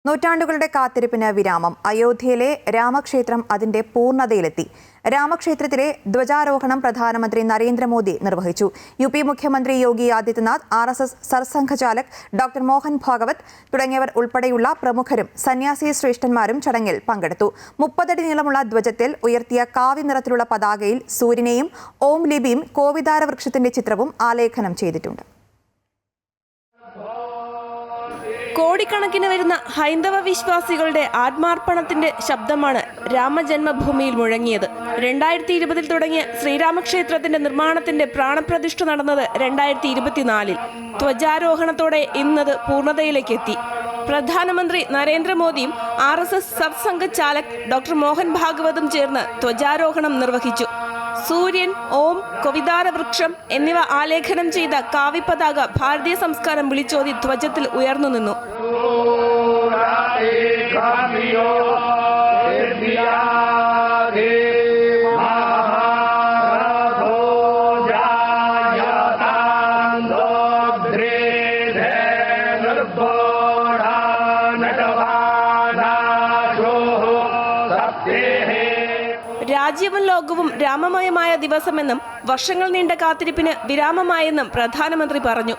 നൂറ്റാണ്ടുകളുടെ കാത്തിരിപ്പിന് വിരാമം. അയോധ്യയിലെ രാമക്ഷേത്രം അതിന്റെ പൂർണ്ണതയിലെത്തി. രാമക്ഷേത്രത്തിലെ ധ്വജാരോഹണം പ്രധാനമന്ത്രി നരേന്ദ്രമോദി നിർവഹിച്ചു. UP മുഖ്യമന്ത്രി യോഗി ആദിത്യനാഥ്, RSS സർസംഘചാലക് ഡോക്ടർ മോഹൻ ഭാഗവത് തുടങ്ങിയവർ ഉൾപ്പെടെയുള്ള പ്രമുഖരും സന്യാസി ശ്രേഷ്ഠന്മാരും ചടങ്ങിൽ പങ്കെടുത്തു. 30 അടി നീളമുള്ള ധ്വജത്തിൽ ഉയർത്തിയ കാവി നിറത്തിലുള്ള പതാകയിൽ സൂര്യനെയും ഓം ലിപിയും കോവിദാര വൃക്ഷത്തിന്റെ ചിത്രവും ആലേഖനം ചെയ്തിട്ടുണ്ട്. കോടിക്കണക്കിന് വരുന്ന ഹൈന്ദവ വിശ്വാസികളുടെ ആത്മാർപ്പണത്തിന്റെ ശബ്ദമാണ് രാമജന്മഭൂമിയിൽ മുഴങ്ങിയത്. 2020 തുടങ്ങിയ ശ്രീരാമക്ഷേത്രത്തിന്റെ നിർമ്മാണത്തിന്റെ പ്രാണപ്രതിഷ്ഠ നടന്നത് 2024. ധ്വജാരോഹണത്തോടെ ഇന്നത് പൂർണ്ണതയിലേക്ക് എത്തി. പ്രധാനമന്ത്രി നരേന്ദ്രമോദിയും RSS സർസംഘചാലക് ഡോക്ടർ മോഹൻ ഭാഗവതും ചേർന്ന് ധ്വജാരോഹണം നിർവഹിച്ചു. സൂര്യൻ, ഓം, കോവിദാര വൃക്ഷം എന്നിവ ആലേഖനം ചെയ്ത കാവിപ്പതാക ഭാരതീയ സംസ്കാരം വിളിച്ചോതി ധ്വജത്തിൽ ഉയർന്നു നിന്നു. രാജ്യവും ലോകവും രാമമയമായ ദിവസമെന്നും വർഷങ്ങൾ നീണ്ട കാത്തിരിപ്പിന് വിരാമമായെന്നും പ്രധാനമന്ത്രി പറഞ്ഞു.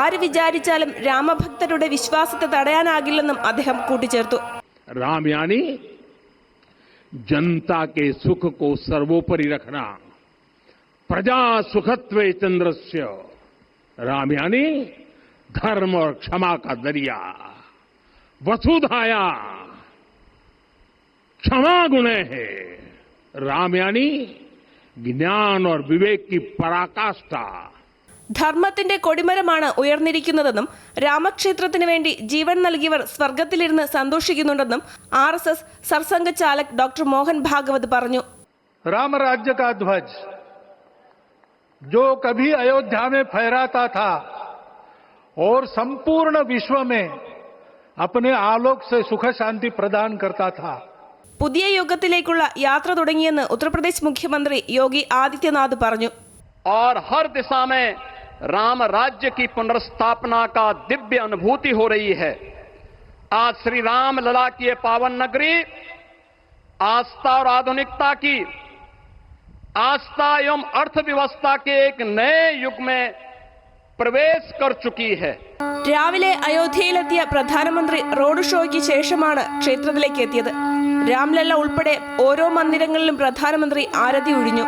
ആര് വിചാരിച്ചാലും രാമഭക്തരുടെ വിശ്വാസത്തെ തടയാനാകില്ലെന്നും അദ്ദേഹം കൂട്ടിച്ചേർത്തു. राम यानी जनता के सुख को सर्वोपरि रखना, प्रजा सुखत्वे चंद्रस्य। राम यानी धर्म और क्षमा का दरिया, वसुधाया क्षमा गुणे है। राम यानी ज्ञान और विवेक की पराकाष्ठा. ധർമ്മത്തിന്റെ കൊടിമരമാണ് ഉയർന്നിരിക്കുന്നതെന്നും രാമക്ഷേത്രത്തിന് വേണ്ടി ജീവൻ നൽകിയവർ സ്വർഗത്തിലിരുന്ന് സന്തോഷിക്കുന്നുണ്ടെന്നും RSS സർസംഘചാലക് ഡോക്ടർ മോഹൻ ഭാഗവത് പറഞ്ഞു. राम राज्य का ध्वज जो कभी अयोध्या में फहराता था और संपूर्ण विश्व में अपने आलोक से सुख शांति प्रदान करता था. പുതിയ യുഗത്തിലേക്കുള്ള യാത്ര തുടങ്ങിയെന്ന് ഉത്തർപ്രദേശ് മുഖ്യമന്ത്രി യോഗി ആദിത്യനാഥ് പറഞ്ഞു. और हर दिशा में राम राज्य की पुनर्स्थापना का दिव्य अनुभूति हो रही है. आज श्री राम लला की पावन नगरी आस्था और आधुनिकता की, आस्था एवं अर्थव्यवस्था के एक नए युग में प्रवेश कर चुकी है. രാവിലെ അയോധ്യയിലെത്തിയ പ്രധാനമന്ത്രി റോഡ് ഷോയ്ക്ക് ശേഷമാണ് ക്ഷേത്രത്തിലേക്ക് എത്തിയത്. രാംലല്ല ഉൾപ്പെടെ ഓരോ മന്ദിരങ്ങളിലും പ്രധാനമന്ത്രി ആരതി ഒഴിഞ്ഞു.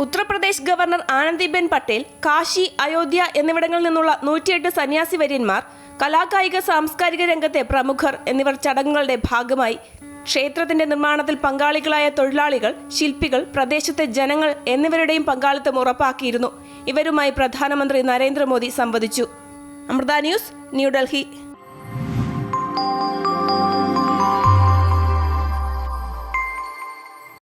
ഉത്തർപ്രദേശ് ഗവർണർ ആനന്ദിബെൻ പട്ടേൽ, കാശി, അയോധ്യ എന്നിവിടങ്ങളിൽ നിന്നുള്ള 108 സന്യാസി വര്യന്മാർ, കലാകായിക സാംസ്കാരിക രംഗത്തെ പ്രമുഖർ എന്നിവർ ചടങ്ങുകളുടെ ഭാഗമായി. ക്ഷേത്രത്തിന്റെ നിർമ്മാണത്തിൽ പങ്കാളികളായ തൊഴിലാളികൾ, ശില്പികൾ, പ്രദേശത്തെ ജനങ്ങൾ എന്നിവരുടെയും പങ്കാളിത്തം ഉറപ്പാക്കിയിരുന്നു. ഇവരുമായി പ്രധാനമന്ത്രി നരേന്ദ്രമോദി സംവദിച്ചു. അമൃത ന്യൂസ്, ന്യൂഡൽഹി.